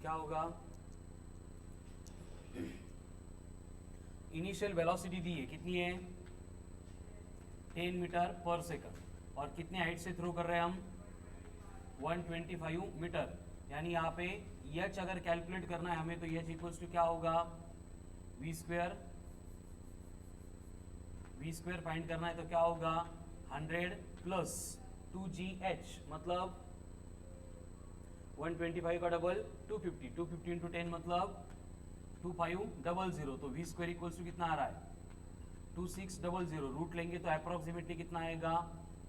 क्या होगा, initial velocity दी है, कितनी है 10 मीटर पर सेकंड, और कितने हाइट से थ्रो कर रहे हैं हम 125 मीटर। यानी यहाँ पे एच अगर कैलकुलेट करना है हमें तो एच इक्वल्स टू क्या होगा वी स्क्वेयर फाइंड करना है तो क्या होगा 100 प्लस 2gh, मतलब 125 का डबल 250, 250 इंटू 10 मतलब 2500, तो वी स्क्वेयर इक्वल्स टू कितना आ रहा है 2600। रूट लेंगे तो अप्रोक्सीमेटली कितना आएगा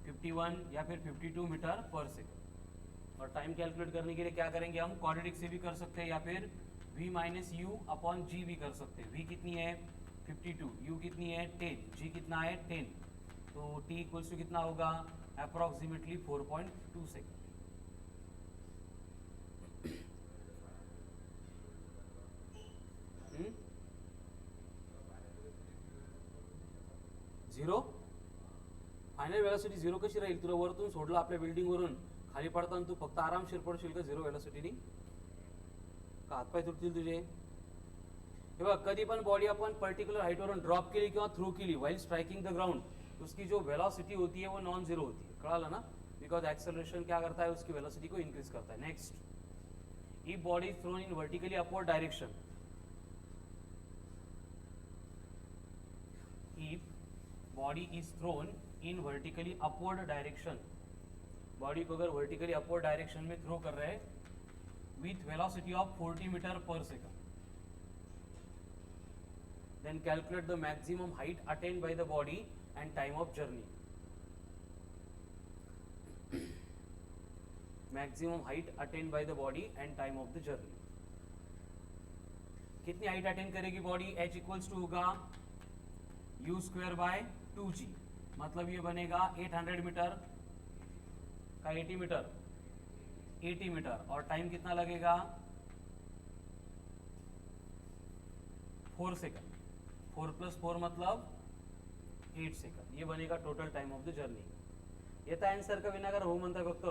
51 या फिर 52 मीटर पर सेकंड। और टाइम कैलकुलेट करने के लिए क्या करेंगे हम, क्वाड्रेटिक से भी कर सकते हैं या फिर v माइनस यू अपॉन जी भी कर सकते हैं। v कितनी है 52, u कितनी है 10, g कितना है 10, तो t इक्वल्स टू कितना होगा approximately 4.2 second. Zero final velocity zero कशी राहील, तुला वरतून सोडलं आपल्या बिल्डिंगवरून खाली पडताना तू फक्त आरामशीर पडशील का झिरो वेलोसिटीनी, का हातपाय तुटतील तुझे। हे बघ कधी पण बॉडी अपन पर्टिकुलर हाइटवरून ड्रॉप केली किंवा थ्रो केली वाइल स्ट्राइकिंग द ग्राउंड, तो उसकी जो वेलोसिटी होती है वो नॉन जीरो होती है, कळालं ना, बिकॉज एक्सेलरेशन क्या करता है उसकी वेलोसिटी को इंक्रीज करता है। Next, if body is thrown in vertically upward direction, if body is thrown in vertically upward direction, body को अगर वर्टिकली अपवर्ड डायरेक्शन में थ्रो कर रहे हैं with velocity of 40 meter per second, then calculate the maximum height attained by the body and time of journey. Maximum height attained by the body and time of the journey, कितनी height attend करेगी body, h equals to होगा u square by 2g, मतलब ये बनेगा 800 metre का 80 metre 80 metre, और time कितना लगेगा 4 सेकंड, 4 प्लस 4 मतलब 8 सेकंड, ये बनेगा total time of the journey. येता आन्सर का विनागर हो म्हणताय फक्त,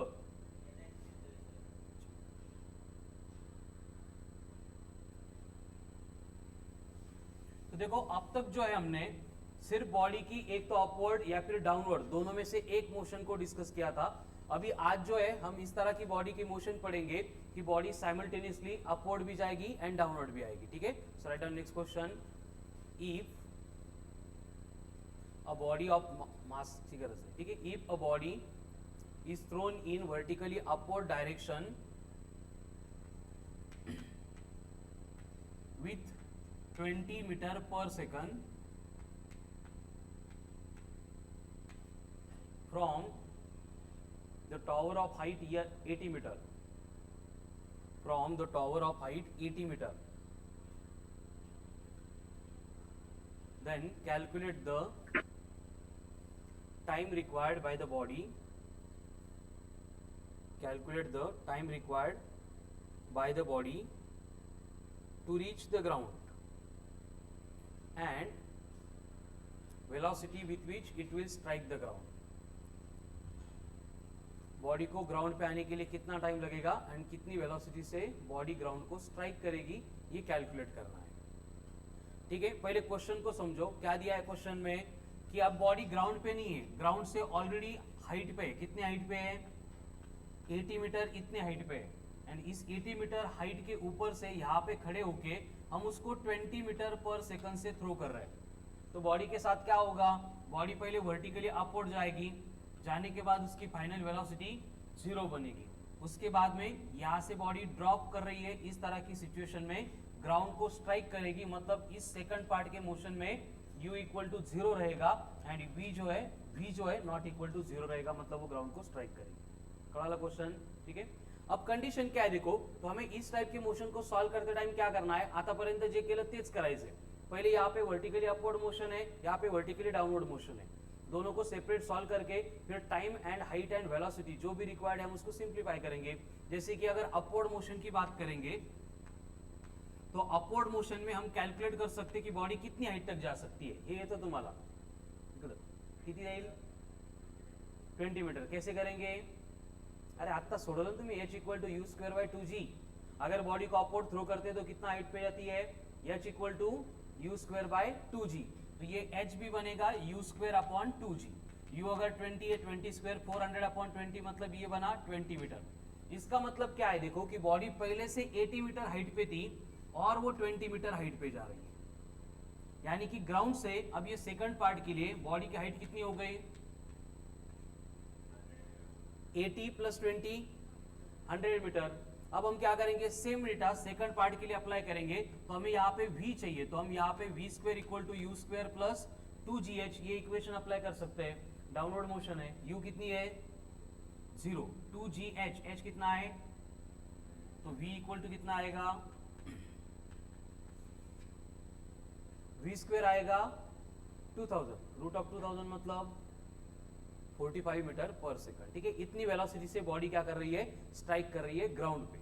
तो देखो अब तक जो है हमने सिर्फ बॉडी की एक तो अपवर्ड या फिर डाउनवर्ड दोनों में से एक मोशन को डिस्कस किया था। अभी आज जो है हम इस तरह की बॉडी की मोशन पढ़ेंगे कि बॉडी साइमल्टेनियसली अपवर्ड भी जाएगी एंड डाउनवर्ड भी आएगी, ठीक है। So write down next question, if a body of mass, ठीक है, if a body is thrown in vertically upward direction with 20 metre per second from the tower of height 80 meter, from the tower of height 80 meter, then calculate the time required by the body, calculate the time required by the body to reach the ground and velocity with which it will strike the ground। Body को ground पे आने के लिए कितना time लगेगा and कितनी velocity से body ground को स्ट्राइक करेगी, ये कैलकुलेट करना है, ठीक है। पहले क्वेश्चन को समझो, क्या दिया है क्वेश्चन में कि अब बॉडी ग्राउंड पे नहीं है, ग्राउंड से ऑलरेडी हाइट पे है, कितने हाइट पे है 80 मीटर, इतने हाइट पे है, एंड इस 80 मीटर हाइट के ऊपर से यहाँ पे खड़े होके हम उसको 20 मीटर पर सेकंड से थ्रो कर रहे हैं। तो बॉडी के साथ क्या होगा, बॉडी पहले वर्टिकली अपवर्ड जाएगी, जाने के बाद उसकी फाइनल वेलोसिटी 0 बनेगी, उसके बाद में यहां से बॉडी ड्रॉप कर रही है, इस तरह की सिचुएशन में ग्राउंड को स्ट्राइक करेगी, मतलब इस सेकंड पार्ट के मोशन में u इक्वल टू 0 रहेगा एंड v जो है नॉट इक्वल टू 0 रहेगा, मतलब वो ग्राउंड को स्ट्राइक करेगी। कळाला क्वेश्चन, ठीक है। अब कंडिशन क्या है देखो, तो हमें इस टाइप के मोशन को सॉल्व करते टाइम क्या करना है, आतापर्यंत जे केलं तेच करायचंय। पहले यहाँ पे वर्टिकली अपवर्ड मोशन है, यहाँ पे वर्टिकली डाउनवर्ड मोशन है, दोनों को सेपरेट सॉल्व करके फिर time and height and velocity जो भी रिक्वायर्ड है हम उसको सिंप्लीफाई करेंगे। जैसे कि अगर अपवर्ड मोशन की बात करेंगे तो अपवर्ड मोशन में हम कैलकुलेट कर सकते हैं कि बॉडी कितनी हाइट तक जा सकती है। हे येतं तुम्हाला किती जाईल 20 मीटर, कैसे करेंगे, अरे आत्ता सोडवलं तुम्ही h equal to u square by 2g, अगर बॉडी को अपवर्ड थ्रो करते हैं तो कितना हाइट पे जाती है, h equal to u square by 2g, तो ये h भी बनेगा you square upon 2g। u अगर 20 है, 20 स्क्वायर 400 अपॉन 20 मतलब ये बना 20 मीटर। इसका मतलब क्या है, देखो कि बॉडी पहले से 80 मीटर हाइट पे थी और वो 20 मीटर हाइट पे जा रही है, यानी कि ग्राउंड से अब ये सेकंड पार्ट के लिए बॉडी की हाइट कितनी हो गई, 80 प्लस 20 100 मीटर। अब हम क्या करेंगे, सेम डेटा सेकंड पार्ट के लिए अप्लाई करेंगे, तो हमें यहाँ पे v चाहिए, तो हम यहाँ पे v square equal to u square plus 2gh ये इक्वेशन अप्लाई कर सकते हैं। डाउनवर्ड मोशन है, u कितनी है 0, 2gh h कितना है, तो v इक्वल टू कितना आएगा, v स्क्वायर आएगा 2000, रूट ऑफ 2000 मतलब 45 मीटर पर सेकंड। ठीक है, इतनी वेलोसिटी से बॉडी क्या कर रही है, स्ट्राइक कर रही है ग्राउंड पे।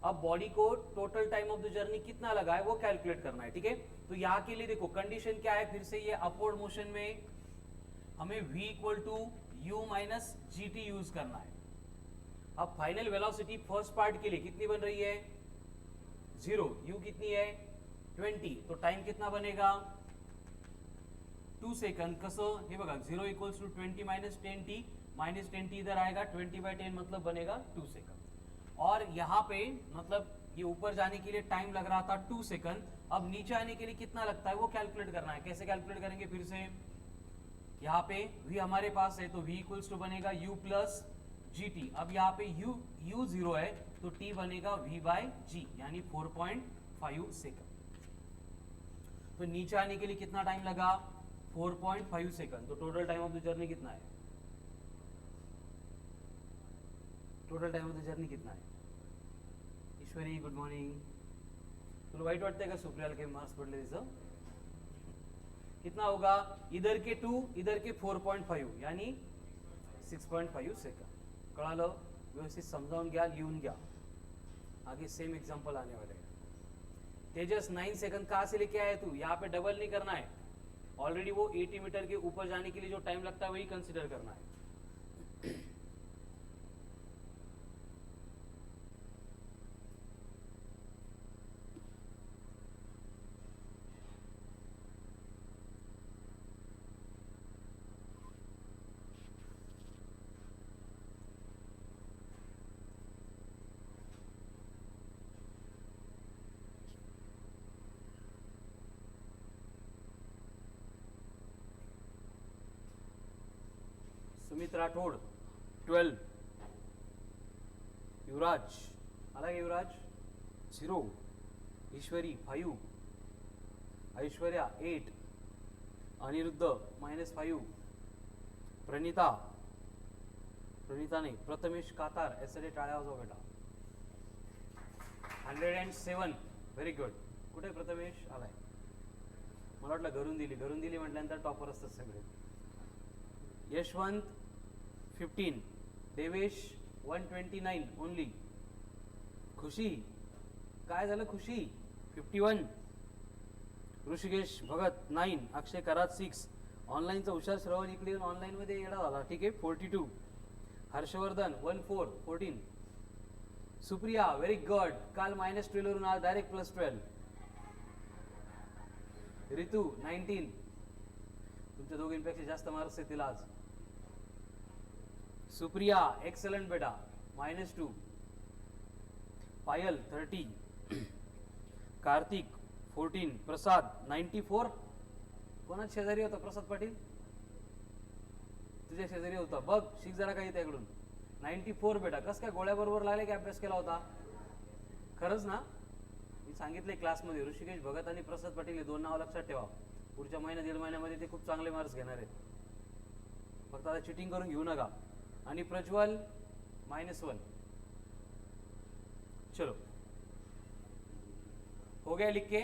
अब बॉडी को total time of the journey कितना लगा है वो कैलकुलेट करना है। ठीक है, तो यहाँ के लिए देखो कंडीशन क्या है, फिर से ये अपवर्ड मोशन में हमें v equal to u minus g t use करना है। अब फाइनल वेलोसिटी फर्स्ट पार्ट के लिए कितनी बन रही है 0, u कितनी है 20, तो टाइम कितना बनेगा 2 सेकंड। कसं हे बघा 0 equals to 20 minus 10t, minus 10t इधर आएगा 20/10 मतलब बनेगा 2 सेकंड। और यहाँ पे मतलब ये ऊपर जाने के लिए टाइम लग रहा था 2 सेकंड, अब नीचे आने के लिए कितना लगता है वो कैलकुलेट करना है। कैसे कैलकुलेट करेंगे, फिर से यहाँ पे v हमारे पास है तो v इक्वल्स टू बनेगा u प्लस जी टी। अब यहाँ पे u 0 है तो t बनेगा v बाय जी, यानी 4.5 सेकंड। तो नीचे आने के लिए कितना टाइम लगा 4.5 सेकंड। तो total time of the journey कितना है, total time of the journey कितना है। ईश्वरी गुड मॉर्निंग, तुला वाईट वाटतंय का सुप्रियाला काही मार्क्स पडले तिचं, कितना होगा, इधर के 2 इधर के 4.5 यानी 6.5 सेकंड। कळालं, व्यवस्थित समजावून घ्या, लिहून घ्या, आगे सेम एग्जांपल आने वाले हैं। तेजस 9 सेकंड कहाँ से लेके आया तू, यहाँ पे डबल नहीं करना है, ऑलरेडी वो 80 मीटर के ऊपर जाने के लिए जो टाइम लगता है वही कंसिडर करना है। सुमित राठोड 12, युवराज आला युवराज 0, ईश्वरी 5, ऐश्वर्या 8, अनिरुद्ध -5, प्रणिता नहीं, प्रथमेश कातार एसडे टाळ्या वाजवा बेटा 107, व्हेरी गुड। कुठे प्रथमेश आलाय, मला वाटलं घरून दिली म्हटल्यानंतर टॉपर असतात सगळे। यशवंत 15, देवेश 129 ओनली, खुशी काय झालं खुशी 51, ऋषिकेश भगत 9, अक्षय करात 6, ऑनलाईनचा हुशार श्रवण इकडे येऊन ऑनलाईन मध्ये येडा झाला। ठीक आहे 42, हर्षवर्धन 14, सुप्रिया व्हेरी गुड, काल -12 वरून आज डायरेक्ट +12, ऋतू 19, तुमच्या दोघींपेक्षा जास्त मार्क्स येतील आज। सुप्रिया एक्सलेंट बेटा -2, पायल 30, कार्तिक 14, प्रसाद 94, कोणा शेजारी होता प्रसाद पाटील, तुझ्या शेजारी होता बघ, शिक जरा काही त्याकडून 94 बेटा। कस काय गोळ्या बरोबर लागले की अभ्यास केला होता, खरंच ना, मी सांगितले क्लासमध्ये ऋषिकेश भगत आणि प्रसाद पाटील हे 2 नाव लक्षात ठेवा, पुढच्या दीड महिन्यामध्ये ते खूप चांगले मार्क्स घेणार आहेत, फक्त आता चिटिंग करून घेऊ नका। आणि प्रज्वल -1, चलो हो गया लिख के,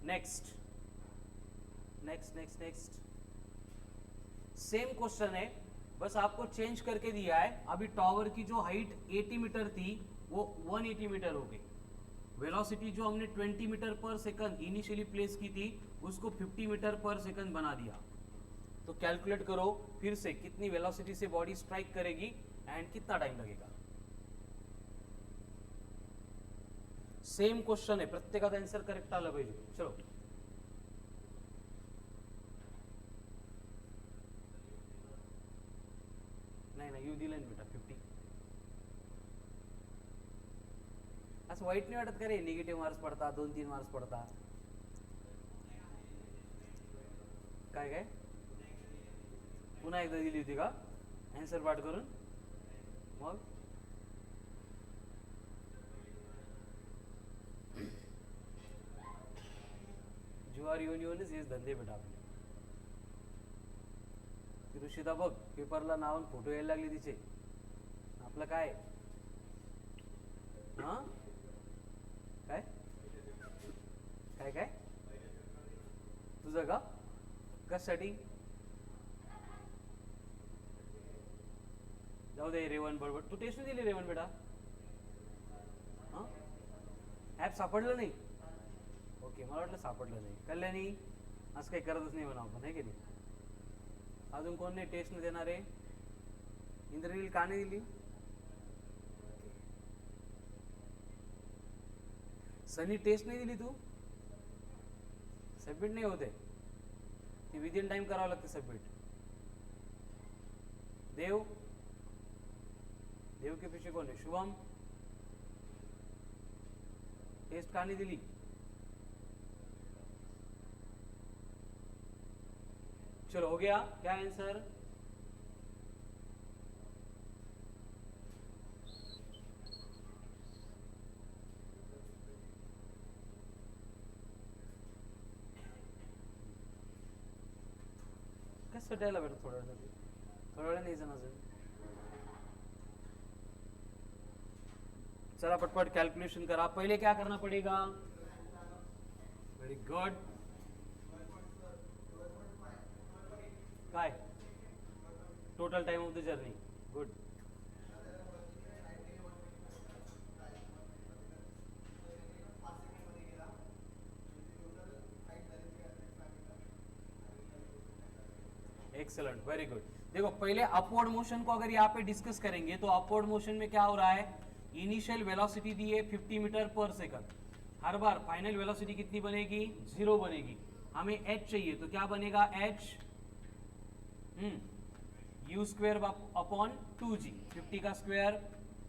नेक्स्ट सेम क्वेश्चन है, बस आपको चेंज करके दिया है। अभी टावर की जो हाइट 80 मीटर थी वो 180 मीटर हो गई, वेलोसिटी जो हमने 20 metre per second initially place की थी उसको 50 मीटर पर सेकंड बना दिया। तो कैलकुलेट करो फिर से कितनी वेलोसिटी से बॉडी स्ट्राइक करेगी एंड कितना टाइम लगेगा। सेम क्वेश्चन आहे, प्रत्येकाचा आन्सर करेक्ट आलं पाहिजे. चलो नाही नाही, यू दिलं ना बेटा 50. असं वाईट नाही वाटत का रे, निगेटिव्ह मार्क्स पडतात, 2-3 मार्क्स पडतात. काय काय पुन्हा एकदा दिली होती का आन्सर पाठ करून? मग जुवार येऊन येऊनच हेच धंदे बेटा आपले. ती ऋषिता बघ पेपरला नाव फोटो यायला लागले तिचे. आपलं काय हा काय काय काय तुझं का कशासाठी? जाऊ दे रेवण बडबड. तू टेस्ट दिली रेवण बेटा? हा ॲप सापडलं नाही? ओके मला वाटलं सापडलं नाही. कल्याणी असं काही करतच नाही म्हणा आपण, आहे की नाही? अजून कोण नाही टेस्ट न देणार आहे? इंद्रनील का नाही दिली? सनी टेस्ट नाही दिली तू? सबमिट नाही होते ती, विदिन टाइम करावं लागते सबमिट. देव देव के पीछे कौन है? शुभम टेस्ट का नहीं दिली? चलो हो गया क्या आंसर? कसं द्यायला बेटा थोड्या वेळा नाही जण अजून. चला पटपट कैलकुलेशन करा. पहले क्या करना पड़ेगा? Very good. काय total time of the journey? Good. Excellent very good. देखो पहले अपवर्ड मोशन को अगर यहाँ पे डिस्कस करेंगे तो अपवर्ड मोशन में क्या हो रहा है? इनिशियल वेलोसिटी दी है 50 मीटर पर सेकंड. हर बार फाइनल वेलोसिटी कितनी बनेगी? 0 बनेगी. हमें h चाहिए तो क्या बनेगा? h u square upon 2g. 50 का स्क्वायर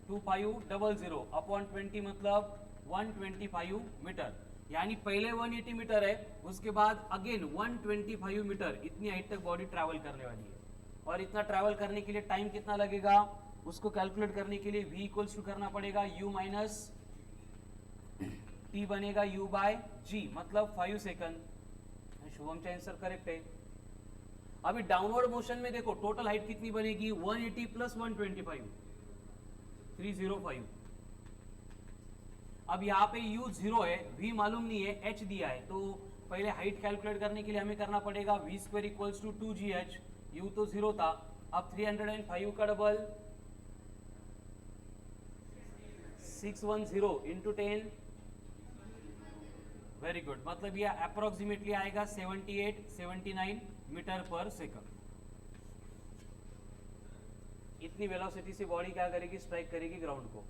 2500 अपॉन 20 मतलब 125 मीटर. यानी पहले 180 मीटर है, उसके बाद अगेन 125 मीटर. इतनी हाइट तक बॉडी ट्रैवल करने वाली है. और इतना ट्रैवल करने के लिए टाइम कितना लगेगा? उसको कैलकुलेट करने के लिए v इक्वल्स टू करना पड़ेगा u माइनस t बनेगा u बाय g मतलब 5 सेकंड. शुभम का आंसर करेक्ट है. अभी डाउनवर्ड मोशन में देखो टोटल हाइट कितनी बनेगी? 180 प्लस 125 305. अब यहाँ पे u 0 है, v मालूम नहीं है, h दिया है, तो पहले हाइट कैलकुलेट करने के लिए हमें करना पड़ेगा v square equals to 2gh. u तो 0 था. अब 305 का डबल 610 इंटू 10. Very good. मतलब ये अप्रोक्सीमेटली आएगा 78-79 मीटर पर सेकंड. इतनी वेलोसिटी से बॉडी क्या करेगी? स्ट्राइक करेगी ग्राउंड को.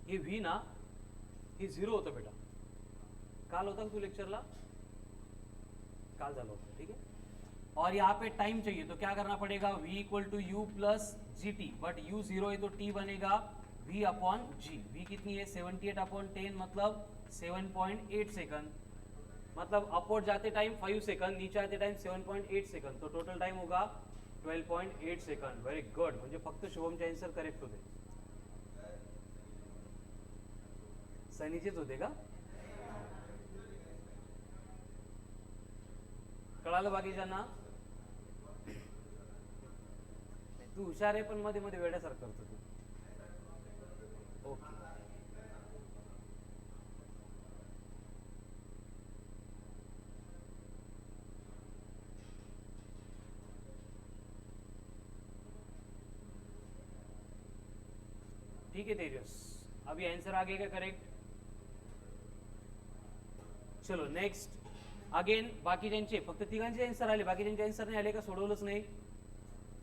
ये v ना हे 0 होतं बेटा. काल होता का तू लेक्चरला? काल झालं होतं. ठीक है. और यहाँ पे टाइम चाहिए तो क्या करना पड़ेगा? v equal to u plus g t. But u 0 है तो t बनेगा v अपॉन g. v कितनी है? 78 अपॉन 10 मतलब 7.8 सेकंड. मतलब अपवर्ड जाते टाइम 5 सेकंड, नीचे आते टाइम 7.8 सेकंड. तो टोटल टाइम होगा 12.8 सेकंड. Very good. म्हणजे फक्त शुभमचे आन्सर करेक्ट होते. सनीचेच होते का? कळालं बाकीच्यांना? तू हुशार आहे पण मध्ये मध्ये वेड्यासारखं करतो तू. ओके ठीक है तेजस. अभी आंसर आ गया करेक्ट. चलो नेक्स्ट. अगेन बाकीच्यांचे फक्त तिघांचे आन्सर आले, बाकीच्यांचे आन्सर नाही आले का? सोडवलंच नाही.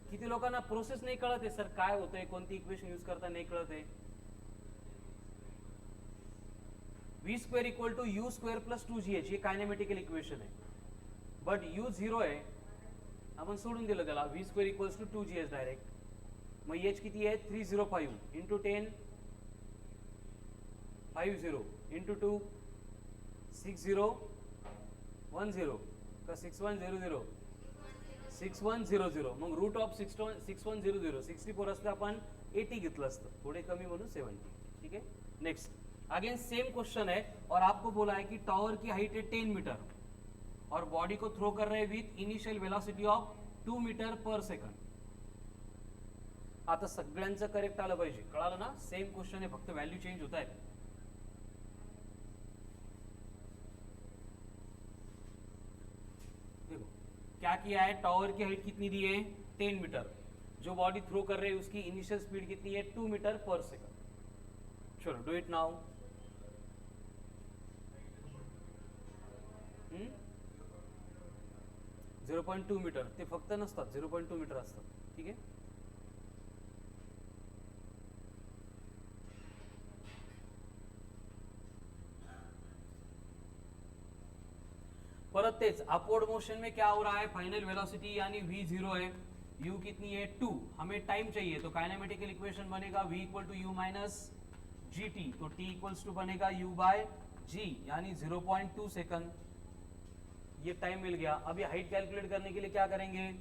किती लोकांना प्रोसेस नाही कळत आहे? सर काय होतंय, कोणती इक्वेशन यूज करता नाही कळत आहे. v square equal to u square plus 2gh, हे कायनेमॅटिकल इक्वेशन आहे. बट u 0 आहे, आपण सोडून दिलं त्याला. v square equals to 2gh direct. मग h किती आहे 305 इंटू 10 50 इंटू 2 6010 का 6100 6100. मग रूट ऑफ 6100 64 असतं, आपण 80 घेतलं असतं, थोडे कमी म्हणून 70. ठीक है. नेक्स्ट अगेन सेम क्वेश्चन है और आपको बोला है कि टावर की हाइट है 10 मीटर और बॉडी को थ्रो कर रहे हैं with initial velocity of 2 meter per second. आता सगळ्यांचं करेक्ट आलं पाहिजे, कळालं ना. सेम क्वेश्चन आहे, फक्त व्हॅल्यू चेंज होत आहे. देखो क्या किया है, टावर की हाइट कितनी दी है 10 मीटर, जो बॉडी थ्रो कर रहे हैं उसकी इनिशियल स्पीड कितनी है 2 मीटर पर सेकंड. चलो डू इट नाउ. 0.2 मीटर, ते फक्त नसतात 0.2 मीटर असतात. ठीक आहे. परत तेच अपवर्ड मोशन में क्या हो रहा है, फाइनल वेलोसिटी यानी v 0 है, u कितनी है 2, हमें टाइम चाहिए तो काइनेमेटिकल इक्वेशन बनेगा v equal to u minus g t, तो t इक्वल्स टू बनेगा u बाय g यानी 0.2 सेकंड. ये टाइम मिल गया. अभी हाइट कैलकुलेट करने के लिए क्या करेंगे,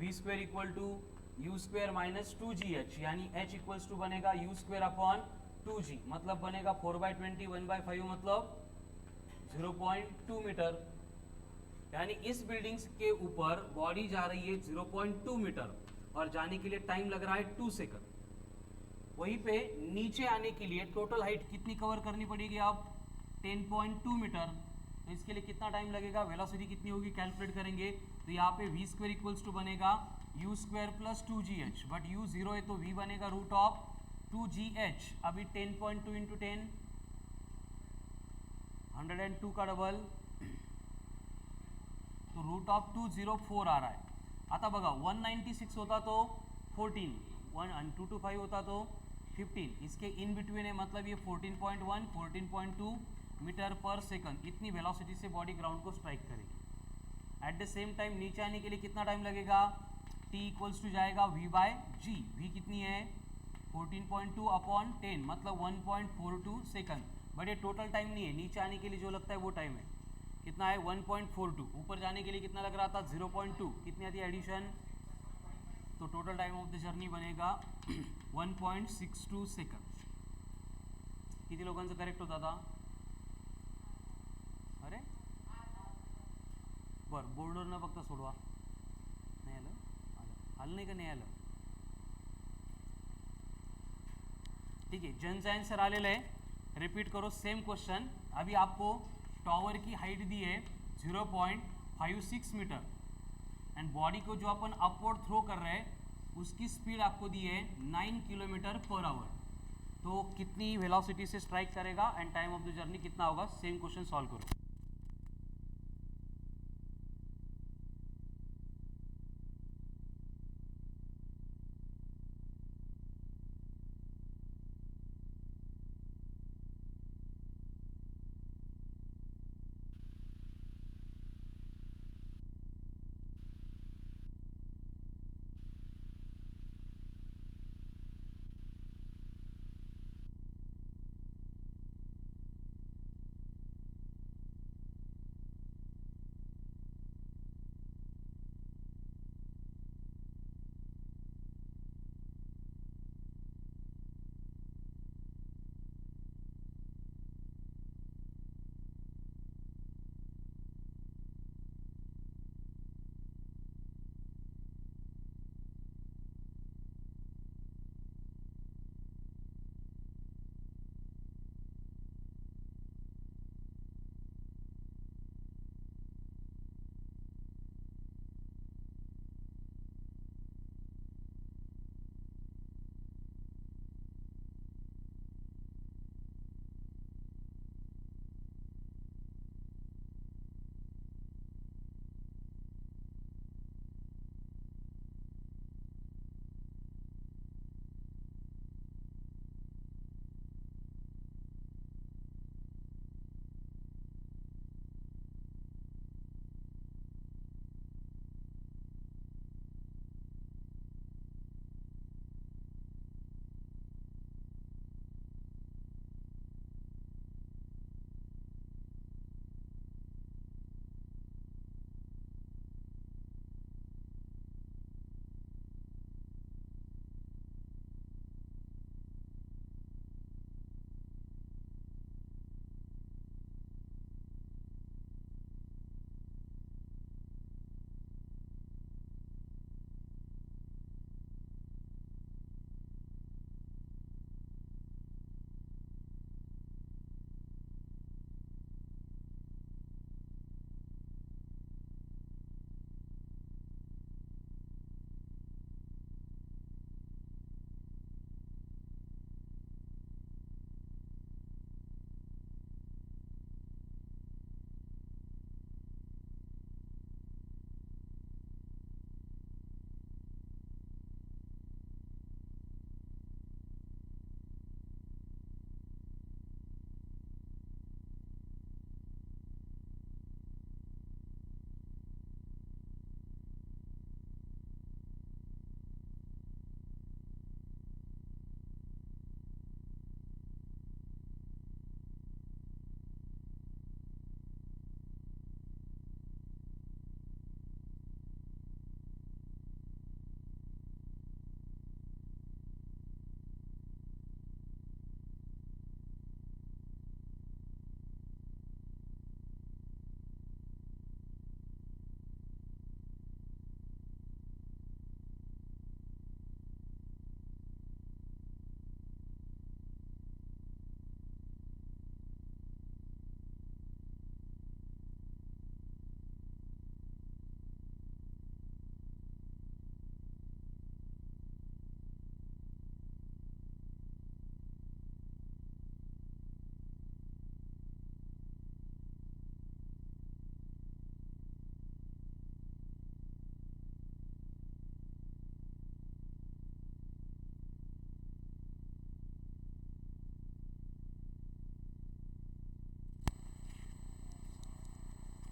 v square equal to u square minus 2gh यानी h इक्वल्स टू बनेगा u स्क्वेयर अपॉन 2g, मतलब बनेगा 4/20 1/5 मतलब 0.2 मीटर. यानी इस बिल्डिंग्स के ऊपर बॉडी जा रही है 0.2 मीटर और जाने के लिए टाइम लग रहा है 2 सेकंड. वहीं पे नीचे आने के लिए टोटल हाइट कितनी कवर करनी पड़ेगी, आप 10.2 मीटर. तो इसके लिए कितना टाइम लगेगा, वेलोसिटी कितनी होगी कैलकुलेट करेंगे. तो यहाँ पे v स्क्वेयर इक्वल्स टू बनेगा u square plus 2gh, but u 0 है तो v बनेगा रूट ऑफ 2gh. अभी 10.2 इंटू 10 102 का डबल, तो रूट ऑफ 204 आ रहा है. आता बघा 196 होता तो 14, 225 होता तो 15, इसके इन बिटवीन है, मतलब ये 14.1 14.2 मीटर पर सेकंड इतनी वेलोसिटी से बॉडी ग्राउंड को स्ट्राइक करेगी. एट द सेम टाइम नीचे आने के लिए कितना टाइम लगेगा, t इक्वल्स टू जाएगा v बाय जी. v कितनी है 14.2 अपॉन 10 मतलब 1.42 सेकंड. बट ये टोटल टाइम नहीं है, नीचे आने के लिए जो लगता है वो टाइम है. कितना है 1.42. ऊपर जाने के लिए कितना लग रहा था 0.2, कितनी आती है एडिशन, तो total time of the journey बनेगा 1.62 सेकंड. किती लोकांचं करेक्ट होता था, अरे बरं बोर्डवर न बघता सोडवा. नाही आलं, आलं नाही का, नाही आलं. ठीक है, जनचा आंसर आलेला है. रिपीट करो सेम क्वेश्चन. अभी आपको टावर की हाइट दी है 0.56 मीटर एंड बॉडी को जो अपन अपवर्ड थ्रो कर रहे हैं उसकी स्पीड आपको दी है 9 किलोमीटर पर आवर. तो कितनी वेलोसिटी से स्ट्राइक करेगा and time of the journey कितना होगा. सेम क्वेश्चन सॉल्व करो.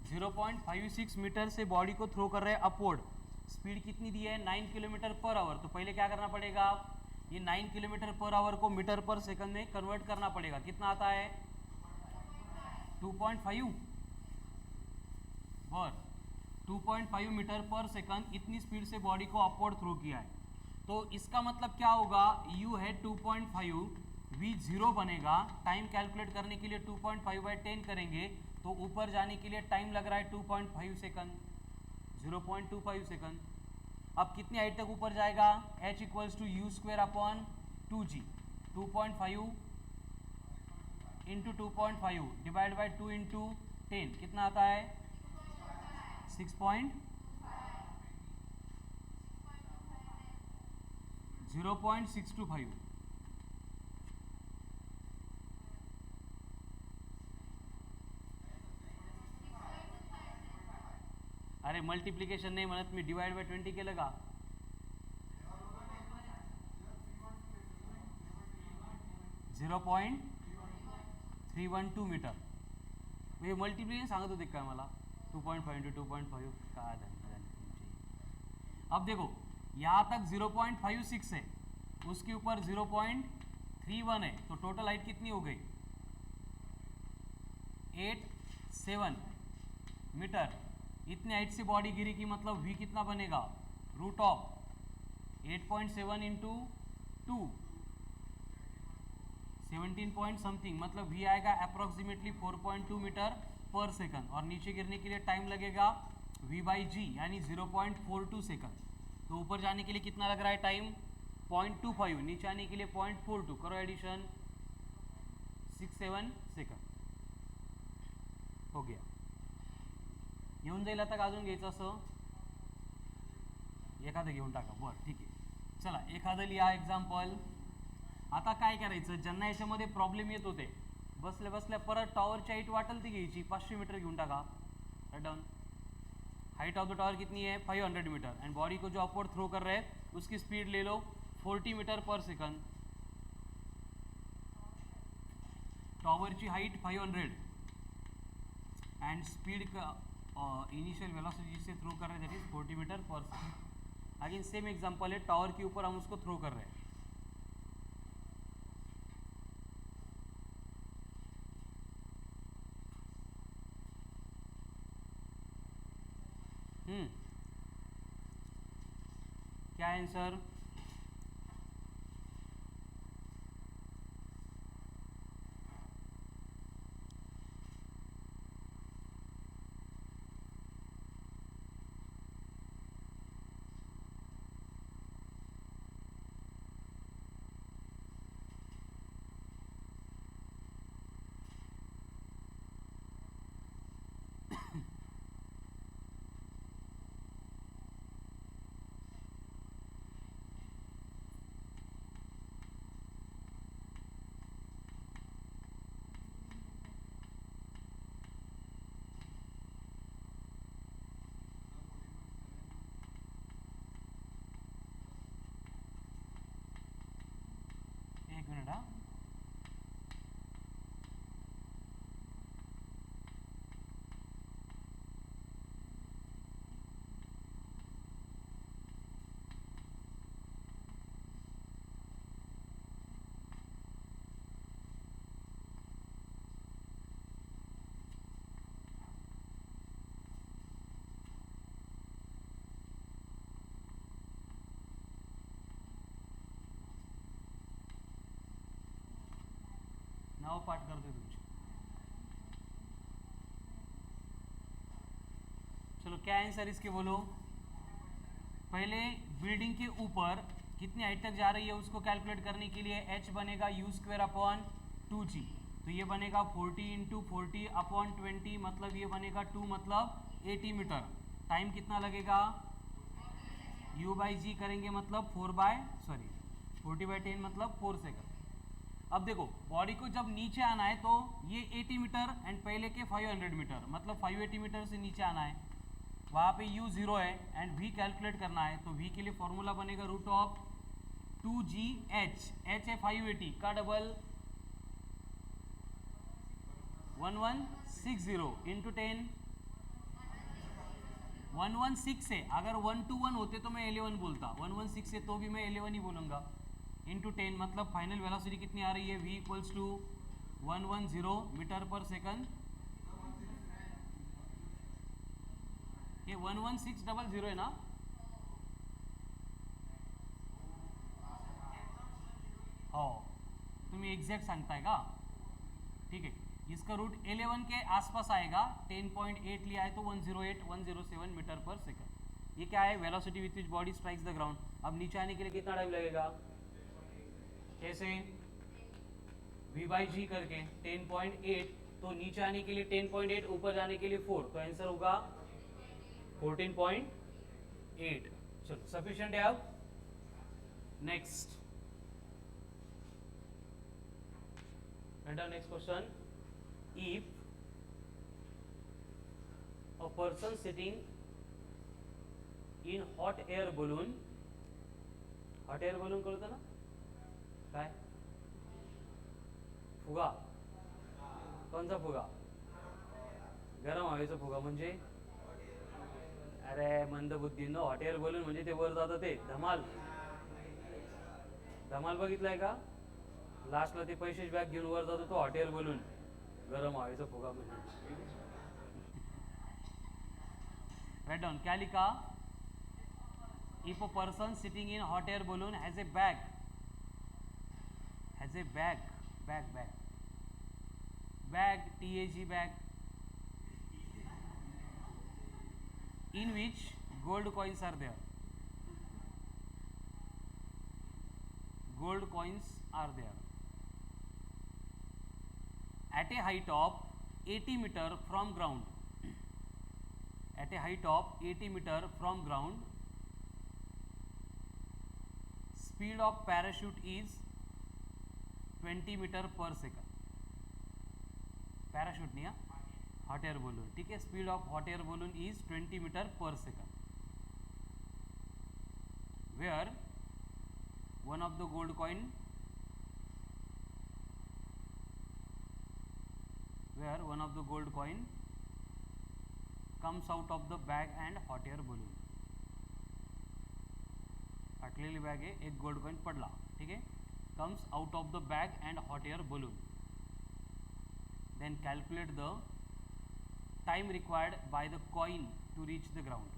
0.56 मीटर से बॉडी को थ्रो कर रहे हैं अपवर्ड, स्पीड कितनी दी है 9 किलोमीटर पर आवर। तो पहले क्या करना पड़ेगा, ये 9 किलोमीटर पर आवर को मीटर पर सेकंड में कन्वर्ट करना पड़ेगा। कितना आता है 2.5 और 2.5 मीटर पर सेकंड, इतनी स्पीड से बॉडी को अपवर्ड थ्रो किया है। तो इसका मतलब क्या होगा, u है 2.5, v 0 बनेगा। टाइम कैलकुलेट करने के लिए 2.5/10 करेंगे तो ऊपर जाने के लिए टाइम लग रहा है 2.5 सेकंड, 0.25 सेकंड। अब कितनी हाइट तक ऊपर जाएगा, h equals to u square upon 2g, 2.5 into 2.5 divide by 2 into 10 कितना आता है 0.625। अरे मल्टीप्लिकेशन नहीं म्हणत मी, डिवाइड बाय 20 केलं का, झिरो पॉइंट 312 मीटर। म्हणजे मल्टीप्लिकेशन सांगत होते काय मला, 2.5 इंटू 2.5 काय झाली तुमची। अब देखो यहाँ तक 0.56 है, उसके ऊपर 0.31 है, तो टोटल हाइट कितनी हो गई 87 मीटर। इतनी हाइट से बॉडी गिरी की मतलब v कितना बनेगा, root of 8.7 into 2 17 point something, मतलब v आएगा अप्रोक्सीमेटली 4.2 मीटर पर सेकंड। और नीचे गिरने के लिए टाइम लगेगा v बाई जी यानी 0.42 सेकंड। तो ऊपर जाने के लिए कितना लग रहा है टाइम 0.25, नीचे आने के लिए 0.42, करो एडिशन 67 सेकंड हो गया। येऊन जाईल आता का अजून घ्यायचं असं, एखादं घेऊन टाका बरं ठीक आहे। चला एखादं लिहा एक्झाम्पल। आता काय करायचं, ज्यांना याच्यामध्ये प्रॉब्लेम येत होते बसल्या बसल्या परत टॉवरची हाईट वाटेल ती घ्यायची, 500 मीटर घेऊन टाका, done. Height of the tower कितनी है 500 मीटर एंड बॉडी को जो अपवर्ड थ्रो कर रहे हैं उसकी स्पीड ले लो 40 meter per second. टॉवरची height 500 and speed का इनिशियल वेलोसिटी जिससे थ्रो कर रहे हैं that is 40 meter per second. Again same example है, टावर के ऊपर हम उसको थ्रो कर रहे हैं। क्या आंसर, एक मिनट हाँ, नाव पाठ करते तुमचे। चलो क्या आंसर इसके बोलो। पहले बिल्डिंग के ऊपर कितनी हाइट तक जा रही है उसको कैलकुलेट करने के लिए h बनेगा यू स्क्वेयर अपॉन 2g, तो ये बनेगा 40 इंटू 40 अपॉन 20, मतलब ये बनेगा 2 मतलब 80 मीटर। टाइम कितना लगेगा u बाई जी करेंगे मतलब 40/10 मतलब 4 सेकंड। अब देखो बॉडी को जब नीचे आना है तो ये 80 मीटर एंड पहले के 500 मीटर, मतलब 580 मीटर से नीचे आना है, वहाँ पे u 0 है एंड v कैलकुलेट करना है। तो v के लिए फॉर्मूला बनेगा रूट ऑफ 2gh, h है 580 का डबल 1160 इंटू 10 116 है, अगर 1 to 1 होते तो मैं 11 बोलता, 116 है तो भी मैं 11 ही बोलूंगा, इंटू 10 मतलब फाइनल वेलोसिटी कितनी आ रही है, v equals to 110 metre per second. ये 11600 है ना, हो तुम्ही एक्झॅक्ट सांगताय का, ठीक है, इसका रूट 11 के आसपास आएगा, 10.8 लिया है तो 108 107 मीटर पर सेकंड। ये क्या है, velocity with which body strikes the ground. अब नीचे आने के लिए कितना टाइम लगेगा, कैसे, v बाई जी करके 10.8, तो नीचे आने के लिए 10.8, ऊपर जाने के लिए 4, तो आंसर होगा 14.8। चलो सफिशिएंट है। अब next, next question, if a person sitting in hot air balloon, hot air balloon कळतं ना काय, फुगा, कोणचा फुगा, गरम हवेचा फुगा, म्हणजे अरे मंदबुद्धीनो, हॉट एअर बलून म्हणजे ते वर जातं ते धमाल, धमाल बघितलाय का, लास्टला ते पैसे बॅग घेऊन वर जातो तो हॉट एअर बलून, गरम हवेचा फुगा म्हणजे। राइट डाउन, क्या लिखा, if a person sitting in hot air balloon has a bag, has a bag, bag bag bag, TAG bag, in which gold coins are there, gold coins are there, at a height of 80 meter from ground, at a height of 80 meter from ground, speed of parachute is 20 meter per second, parachute नहीं, hot air balloon, ठीक है, speed of hot air balloon is 20 metre per second, where one of the gold coin, where one of the gold coin comes out of the bag and hot air balloon, फाटलेली bag आहे, एक gold coin पडला, ठीक है, comes out of the bag and hot air balloon, then calculate the time required by the coin to reach the ground.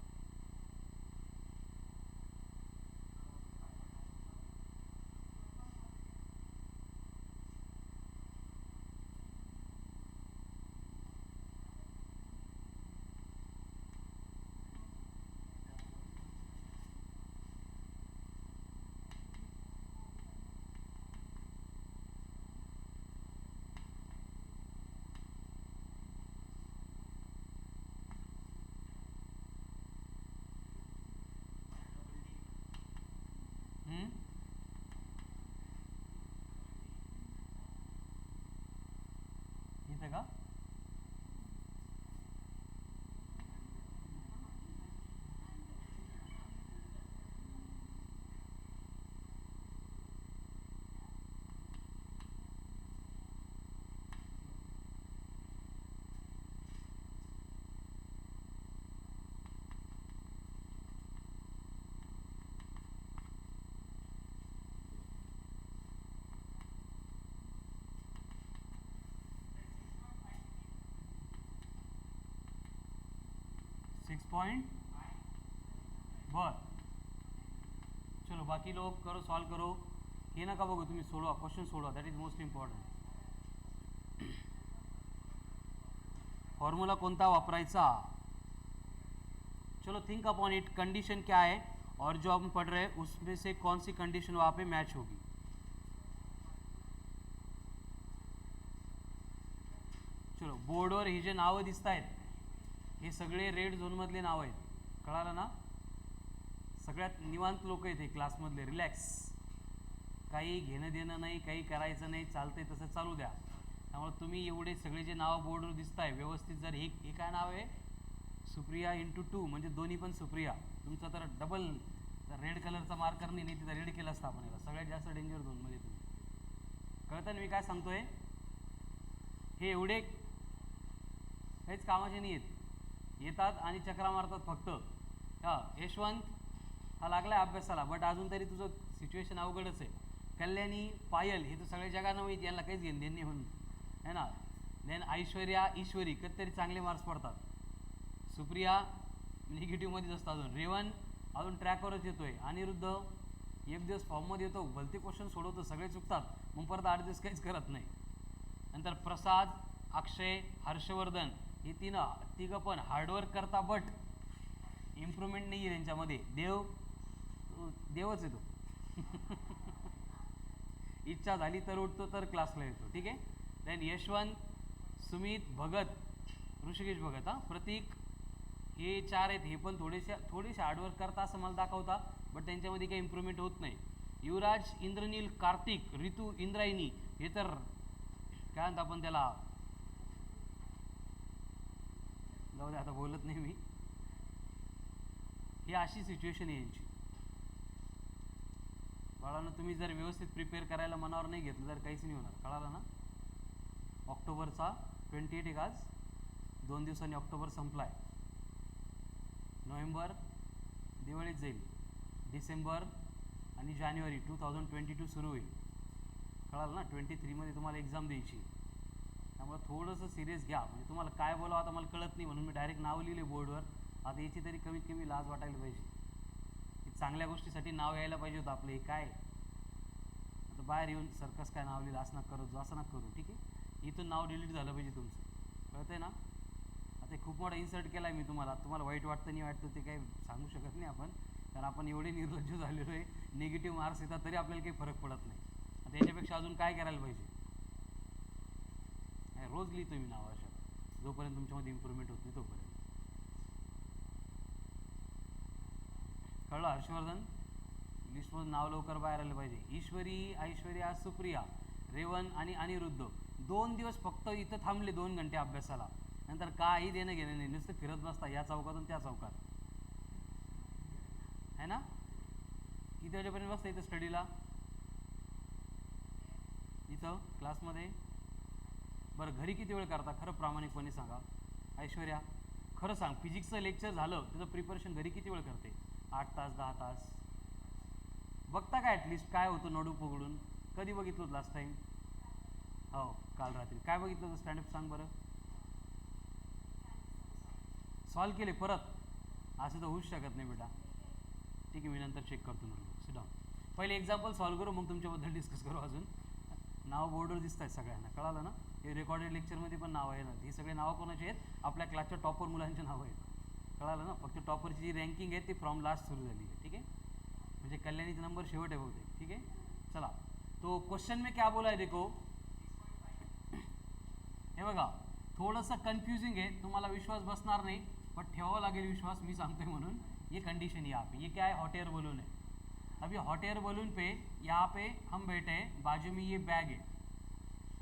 इथे का, six point, बर, चलो बाकी लोग करो, सॉल्व करो, हे नका बघू, तुम्ही सोडवा, क्वेश्चन सोडवा, that is most important. Formula कोणता वापरायचा, चलो थिंक अपॉन इट, कंडीशन क्या है और जो हम पढ़ रहे हैं उसमें से कौन सी कंडीशन वहाँ पे मैच होगी। चलो बोर्डवर ही जे नावं दिसत आहेत हे सगळे रेड झोनमधले नावं आहेत, कळालं ना, सगळ्यात निवांत लोक आहेत हे क्लासमधले, रिलॅक्स, काही घेणं देणं नाही, काही करायचं नाही, चालतंय तसं चालू द्या। त्यामुळे तुम्ही एवढे सगळे जे नावं बोर्डवर दिसत आहे व्यवस्थित, जर हे काय नाव आहे, सुप्रिया इंटू 2 म्हणजे दोन्ही पण सुप्रिया, तुमचा तर डबल रेड कलरचा मार्कर नाही तिथं रेड केला असता आपण, याला सगळ्यात जास्त डेंजर झोनमध्ये तुम्ही, कळतं ना मी काय सांगतोय, हे एवढे काहीच कामाचे नाही आहेत, येतात आणि चक्रा मारतात फक्त. हा यशवंत हा लागलाय अभ्यासाला, बट अजून तरी तुझं सिच्युएशन अवघडच आहे. कल्याणी, पायल हे तर सगळ्या जगांना माहिती, यांना काहीच घेणं देणं नाही म्हणून है ना. देन ऐश्वर्या, ईश्वरी कधीतरी चांगले मार्क्स पडतात. सुप्रिया निगेटिव्ह मध्येच असतं. अजून रेवन अजून ट्रॅकवरच येतोय. अनिरुद्ध एक दिवस फॉर्ममध्ये येतो, भलते क्वेश्चन सोडवतो, सगळे चुकतात, मग परत 8 दिवस काहीच करत नाही. नंतर प्रसाद, अक्षय, हर्षवर्धन हे तिघं पण हार्डवर्क करता, बट इम्प्रूव्हमेंट नाही आहे त्यांच्यामध्ये. देवच येतो. इच्छा झाली तर उठतो, तर क्लासला येतो. ठीक आहे. देन यशवंत, सुमित, भगत, ऋषिकेश भगत, प्रतीक, हे 4 आहेत. हे पण थोडेसे हार्डवर्क करता असं मला दाखवता, बट त्यांच्यामध्ये काही इम्प्रूव्हमेंट होत नाही. युवराज, इंद्रनील, कार्तिक, ऋतू, इंद्रायणी हे तर काय म्हणतो आपण त्याला, जाऊ दे आता बोलत नाही मी. ही अशी सिच्युएशन आहे यांची. बाळांनो, तुम्ही जर व्यवस्थित प्रिपेअर करायला मनावर नाही घेतलं तर काहीच नाही होणार. कळालं ना. ऑक्टोबरचा 28 एक आज, 2 दिवसांनी ऑक्टोबर संपलाय. नोव्हेंबर दिवाळीत जाईल, डिसेंबर आणि जानेवारी 2022 सुरू होईल. कळालं ना. 23 मध्ये तुम्हाला एक्झाम द्यायची. त्यामुळे थोडंसं सिरियस घ्या. म्हणजे तुम्हाला काय बोलावं आता मला कळत नाही, म्हणून मी डायरेक्ट नाव लिहिले बोर्डवर. आता याची तरी कमीत कमी लाज वाटायला पाहिजे. चांगल्या गोष्टीसाठी नाव यायला पाहिजे होतं आपलं. हे काय आता बाहेर येऊन सर्कस काय नाव लिहिलं असं नका करू, असं नका करू. ठीक आहे. इथून नाव डिलीट झालं पाहिजे तुमचं. कळतंय ना. आता खूप मोठा इन्सर्ट केला आहे मी तुम्हाला. तुम्हाला वाईट वाटतं नाही वाटतं ते काही सांगू शकत नाही आपण, कारण आपण एवढे निर्लज्ज झालेलो आहे. निगेटिव्ह मार्क्स येतात तरी आपल्याला काही फरक पडत नाही. आता याच्यापेक्षा अजून काय करायला पाहिजे. रोज लिहितो मी नाव अशा, जोपर्यंत तुमच्यामध्ये इम्प्रूव्हमेंट होत नाही तोपर्यंत. कळलं. हर्षवर्धन, लिस्टमधून नाव लवकर बाहेर आलं पाहिजे. ईश्वरी, ऐश्वर्या, सुप्रिया, रेवन आणि अनिरुद्ध 2 दिवस फक्त इथं थांबले 2 घंटे अभ्यासाला. नंतर काही देणं घेणं नाही, नुसतं फिरत बसता या चौकातून त्या चौकात, है ना. किती वाजेपर्यंत बसता इथं स्टडीला, इथं क्लासमध्ये. बरं घरी किती वेळ करता खरं प्रामाणिकपणे सांगा. ऐश्वर्या खरं सांग, फिजिक्सचं लेक्चर झालं त्याचं प्रिपरेशन घरी किती वेळ करते. 8 तास 10 तास बघता का ॲटलिस्ट काय होतं नोटबुक उघडून. कधी बघितलं होतं लास्ट टाइम. हो काल रात्री. काय बघितलं होतं स्टँडअप सांग बरं. सॉल्व केले परत. असं तर होऊच शकत नाही बेटा. ठीक आहे मी नंतर चेक करतो नोटबुक. Sit down. पहिले एक्झाम्पल सॉल्व करू, मग तुमच्याबद्दल डिस्कस करू. अजून नाव बोर्डवर दिसत आहेत सगळ्यांना. कळालं ना. हे रेकॉर्डेड लेक्चरमध्ये पण नाव आहे ना. ही सगळे नावं कोणाचे आहेत. आपल्या क्लासच्या टॉपर मुलांचे नावं आहेत. कळालं ना. फक्त टॉपरची जी रँकिंग आहे ती फ्रॉम लास्ट सुरू झाली आहे. ठीक आहे. म्हणजे कल्याणीचा नंबर शेवट आहे बहुतेक. ठीक आहे. चला तो क्वेश्चन में क्या बोला है देखो. हे बघा थोडंसं कन्फ्युजिंग आहे, तुम्हाला विश्वास बसणार नाही, पण ठेवावा लागेल विश्वास, मी सांगतोय म्हणून. ये कंडीशन यहाँ पे, ये क्या है, हॉट एयर बलून है. अभी हॉट एयर बलून पे यहाँ पे हम बैठे हैं, बाजू में ये बैग है.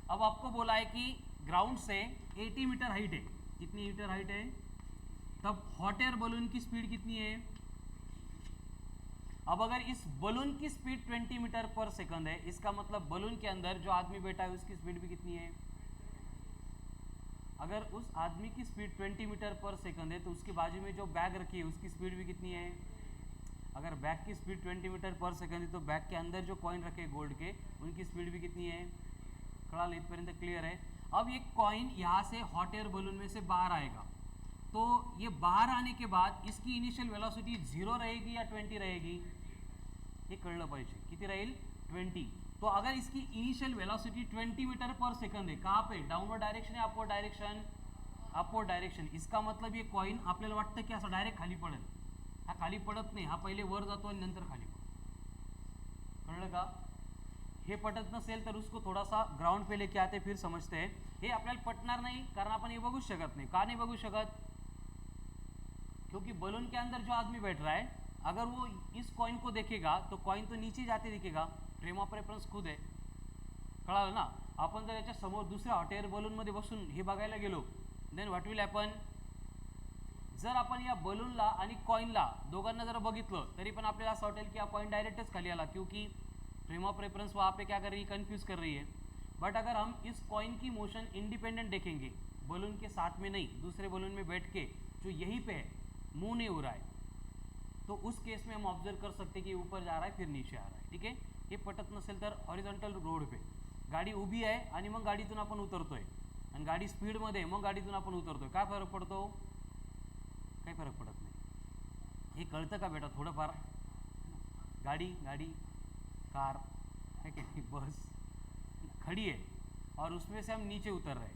अब आपको बोला है कि ग्राउंड से 80 मीटर हाइट है. कितनी मीटर हाइट है. तब हॉट एयर बलून की स्पीड कितनी है. अब अगर इस बलून की स्पीड 20 मीटर पर सेकंड है, इसका मतलब बलून के अंदर जो आदमी बैठा है उसकी स्पीड भी कितनी है. अगर उस आदमी की स्पीड 20 मीटर पर सेकंड है तो उसके बाजू में जो बैग रखी है उसकी स्पीड भी कितनी है. अगर बैग की स्पीड 20 मीटर पर सेकंड है तो बैग के अंदर जो कॉइन रखे गोल्ड के उनकी स्पीड भी कितनी है. कड़ा इतपर्यंत क्लियर है. अब ये कॉइन यहाँ से हॉट एयर बलून में से बाहर आएगा, तो ये बाहर आने के बाद इसकी इनिशियल वेलोसिटी 0 रहेगी या 20 रहेगी. ये कळलं पाहिजे. किती राहील 20. तो अगर इसकी initial velocity 20 metre per second है, कहाँ पे, डाउनवर्ड डायरेक्शन है अपवर्ड डायरेक्शन, अपवर्ड डायरेक्शन. इसका मतलब ये कॉइन आपल्याला वाटतं की असं डायरेक्ट खाली पडेल. हा खाली पडत नाही, हा पहिले वर जातो आणि नंतर खाली पडतो. कळलं का. हे पटत नसेल तर उसको थोड़ा सा ग्राउंड पे लेके आते फिर समझते हैं. हे आपल्याला पटणार नाही कारण आपण हे बघूच शकत नाही. का नाही बघू शकत. क्योंकि बलून के अंदर जो आदमी बैठ रहा है अगर वो इस कॉइन को देखेगा तो कॉइन तो नीचे जाते दिखेगा. फ्रेम ऑफ रेफरन्स खुद आहे. कळालं ना. आपण जर याच्या समोर दुसऱ्या हॉट एअर बलून मध्ये बसून हे बघायला गेलो देन व्हॉट विल हॅपन. जर आपण या बलूनला आणि कॉइनला दोघांना जर बघितलं तरी पण आपल्याला असं वाटेल की हा कॉइन डायरेक्टच खाली आला, क्योंकि फ्रेम ऑफ रेफरेंस वहाँ पे क्या कर रही है, कंफ्यूज कर रही है. बट अगर हम इस कॉइन की मोशन इंडिपेंडेंट देखेंगे, बलून के साथ में नहीं दूसरे बलून में बैठ के, जो यहीं पे है, मूव नहीं हो रहा है, तो उस केस में हम ऑब्जर्व कर सकते हैं कि ऊपर जा रहा है फिर नीचे आ रहा है. ठीक आहे. हे पटत नसेल तर हॉरिझॉन्टल रोड पे गाडी उभी आहे आणि मग गाडीतून आपण उतरतोय आणि गाडी स्पीडमध्ये मग गाडीतून आपण उतरतोय, काय फरक पडतो? काही फरक पडत नाही. हे कळतं का बेटा थोडंफार? गाड़ी गाड़ी कार है कि बस खड़ी है और उसमें से हम नीचे उतर रहे हैं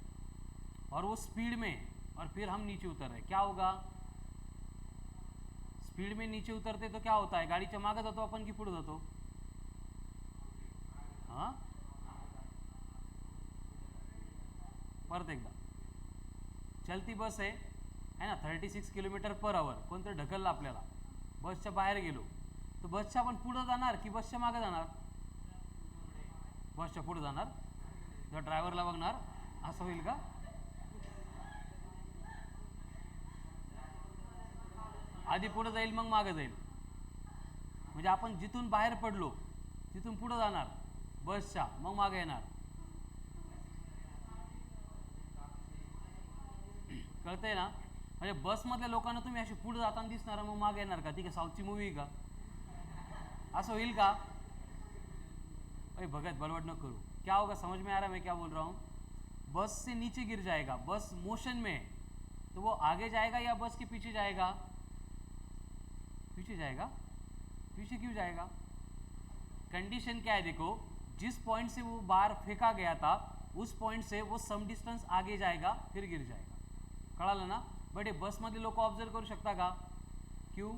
और वो स्पीड में है और फिर हम नीचे उतर रहे हैं, क्या होगा? स्पीड में नीचे उतरते तो क्या होता है? गाडीच्या मागे जातो आपण की पुढे जातो? हां, परत एकदा. चलती बस आहे ना, 36 किलोमीटर पर आवर, कोणतरी ढकललं आपल्याला, बसच्या बाहेर गेलो, तर बसच्या आपण पुढे जाणार की बसच्या मागे जाणार? बसच्या पुढे जाणार. जर ड्रायव्हरला बघणार असं होईल का? आधी पुढे जाईल मग मागे जाईल. म्हणजे आपण जिथून बाहेर पडलो तिथून पुढे जाणार बसच्या, मग मागे येणार. कळतंय ना? म्हणजे बसमधल्या लोकांना तुम्ही अशी पुढे जाताना दिसणार मग मागे येणार का? ती का साऊथची मूवी का? असं होईल का? अरे भगत बड़बड़ न करो. क्या होगा? समझ में आ रहा है मैं क्या बोल रहा हूँ? बस से नीचे गिर जाएगा, बस मोशन में है, तो वो आगे जाएगा या बस के पीछे जाएगा? पीछे जाएगा. पीछे क्यों जाएगा? कंडीशन क्या है देखो, जिस पॉइंट से वो बाहर फेंका गया था उस पॉइंट से वो सम डिस्टेंस आगे जाएगा फिर गिर जाएगा. कळालं ना? बट हे बसमध्ये लोक ऑब्जर्व करू शकता का? क्यों?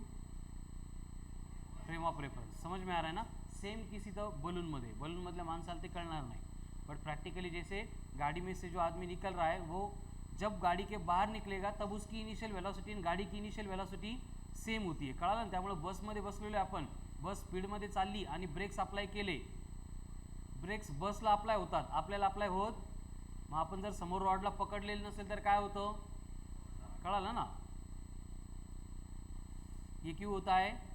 Frame of reference. समझ में आ रहा है ना? सेम किसी तो बलून मध्ये, बलून मधल्या माणसाला ते कळणार नाही, बट प्रैक्टिकली जैसे गाड़ी में से जो आदमी निकल रहा है वो जब गाड़ी के बाहर निकलेगा तब उसकी इनिशियल वेलोसिटी आणि गाड़ी की इनिशियल वेलोसिटी सेम होती आहे. कळालं ना? त्यामुळे बसमध्ये बसलेलो आपण, बस स्पीडमध्ये चालली आणि ब्रेक्स अप्लाय केले, ब्रेक्स बसला अप्लाय होतात, आपल्याला अप्लाय होत. मग आपण जर समोर रॉडला पकडलेलं नसेल तर काय होतं? कळालं ना? ये क्यों होता है?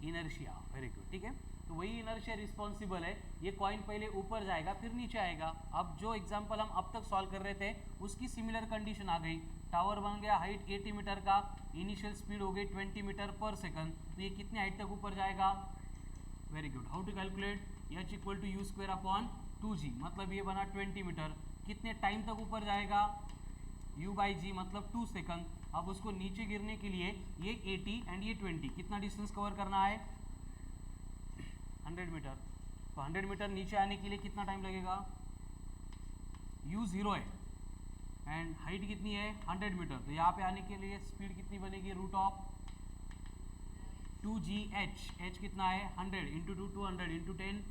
इनर्शिया. Very good. ठीक है, तो वही इनर्शिया रिस्पॉन्सिबल है. ये कॉइन पहले ऊपर जाएगा फिर नीचे आएगा. अब जो एग्जांपल हम अब तक सॉल्व कर रहे थे उसकी सिमिलर कंडीशन आ गई. टावर बन गया, हाइट 80 मीटर का, इनिशियल स्पीड हो गई 20 मीटर पर सेकंड, तो ये कितनी हाइट तक ऊपर जाएगा? Very good. How to calculate? H equal to u square upon 2g, मतलब ये बना 20 मीटर. कितने टाइम तक ऊपर जाएगा? u बाई जी मतलब 2 सेकंड. अब उसको नीचे गिरने के लिए ये 80 एंड ये 20, कितना डिस्टेंस कवर करना है? 100 मीटर. तो 100 मीटर नीचे आने के लिए कितना टाइम लगेगा? u 0 है एंड हाइट कितनी है? 100 मीटर. तो यहाँ पे आने के लिए स्पीड कितनी बनेगी? Root of 2gh. h कितना है? 100 इंटू 2 200 इंटू 10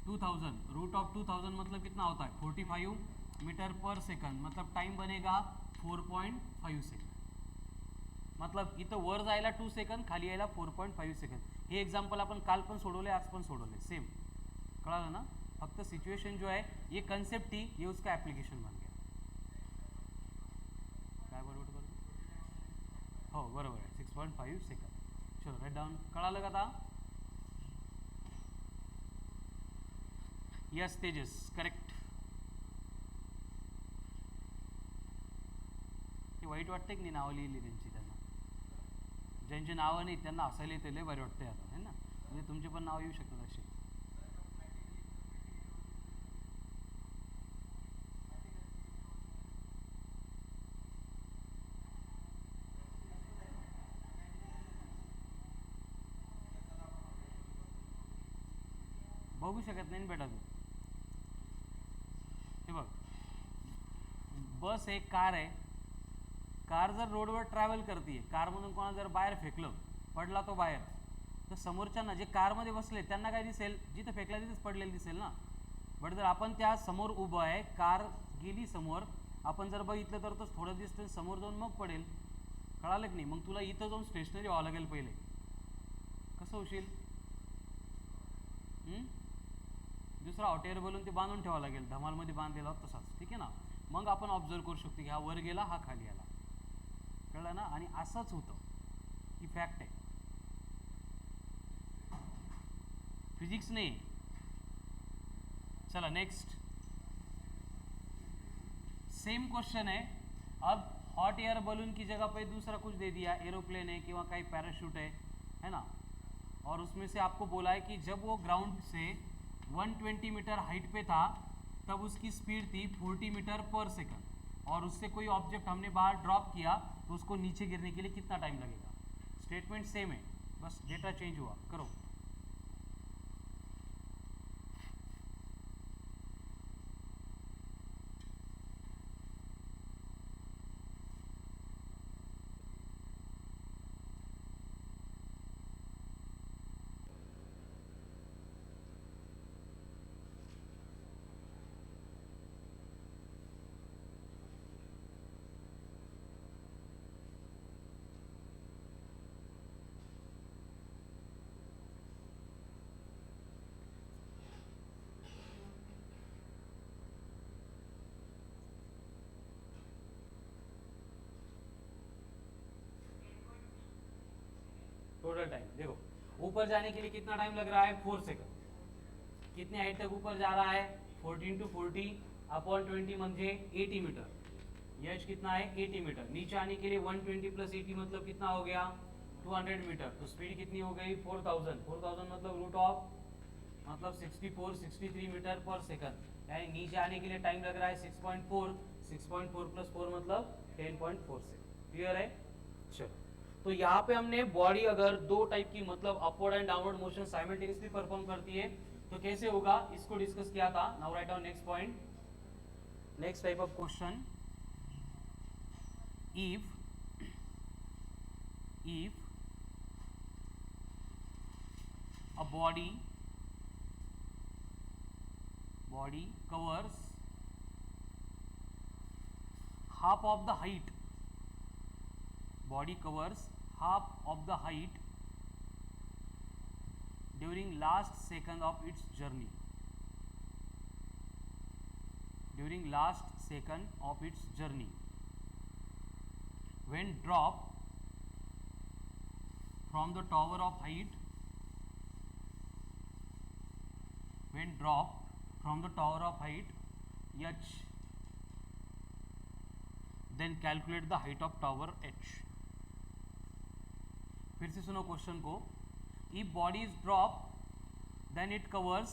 2000. रूट ऑफ 2000 मतलब कितना होता है? 45 मीटर पर सेकंड. मतलब टाइम बनेगा 4.5 सेकंड. मतलब इथं वर जायला 2 सेकंड, खाली यायला 4.5 सेकंड. हे एक्झाम्पल आपण काल पण सोडवले, आज पण सोडवले, सेम. कळालं ना? फक्त सिच्युएशन जो है ये कंसेप्ट थी, ये उसका एप्लीकेशन बन गया. काय बरोबर करू? हो बरोबर आहे, 6.5 सेकंड. चलो राइट डाउन. कळालं का आता? यस तेजस, करेक्ट. ते वाईट वाटते की नाही नावं लिहिली त्यांची? त्यांना ज्यांची नावं नाही त्यांना असायला येते, लय बरे वाटते आता, है ना? म्हणजे तुमचे पण नाव येऊ शकतात असे. बघू शकत नाही बेटा तू. हे बघ, बस एक कार आहे. कार जर रोडवर ट्रॅव्हल करते, कारमधून कोणाला जर बाहेर फेकलं, पडला तो बाहेर, तर समोरच्यांना जे कारमध्ये बसले त्यांना काय दिसेल? जिथं फेकला तिथेच पडलेलं दिसेल ना. बट जर आपण त्या समोर उभं आहे, कार गेली समोर, आपण जर बघितलं तर तो थोडं डिस्टन्स समोर जाऊन मग पडेल. कळालं की नाही? मग तुला इथं जाऊन स्टेशनरी व्हावं लागेल पहिले. कसं होशील? दुसरा हॉटेल बोलून ते बांधून ठेवावं लागेल, धमालमध्ये बांधलेला तसाच. ठीक आहे ना? मग आपण ऑब्झर्व करू शकतो की हा वर गेला, हा खाली आला. कळलं ना? आणि असंच होतं, ही फॅक्ट आहे, फिजिक्स नाही. चला नेक्स्ट. सेम क्वेश्चन है। अब हॉट एयर बलून की जगह पे दूसरा कुछ दे दिया, एरोप्लेन है किंवा काही पैराशूट है ना, और उसमें से आपको बोला है कि जब वो ग्राउंड से 120 मीटर हाइट पे था तब उसकी स्पीड थी 40 मीटर पर सेकंड, और उससे कोई ऑब्जेक्ट हमने बाहर ड्रॉप किया तो उसको नीचे गिरने के लिए कितना टाइम लगेगा। स्टेटमेंट सेम है, बस डेटा चेंज हुआ। करो। टोटल टाइम देखो, ऊपर जाने के लिए कितना टाइम लग रहा है, 4 सेकंड। कितने हाइट तक ऊपर जा रहा है, 14 टू 40 अपॉन 20 म्हणजे 80 मीटर। यश कितना है, 80 मीटर। नीचे आने के लिए 120 प्लस 80 मतलब कितना हो गया, 200 मीटर। तो स्पीड कितनी हो गई, 4000। 4000 मतलब रूट ऑफ मतलब 64 63 मीटर पर सेकंड। यानी नीचे आने के लिए टाइम लग रहा है 6.4। 6.4 प्लस 4 मतलब 10.4 सेकंड। क्लियर है। चलो, तो यहाँ पे हमने बॉडी अगर दो टाइप की मतलब upward and downward motion simultaneously perform करती है तो कैसे होगा, इसको डिस्कस किया था। Now right down next point, next type of question. if a body covers half of the height, body covers half of the height during last second of its journey, during last second of its journey, when dropped from the tower of height, when dropped from the tower of height h, then calculate the height of tower h। फिर से सुनो question को। If body is drop then it covers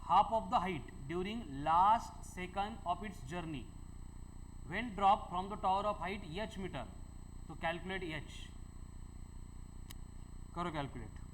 half of the height during last second of its journey, when drop from the tower of height h meter. तो calculate h, करो calculate.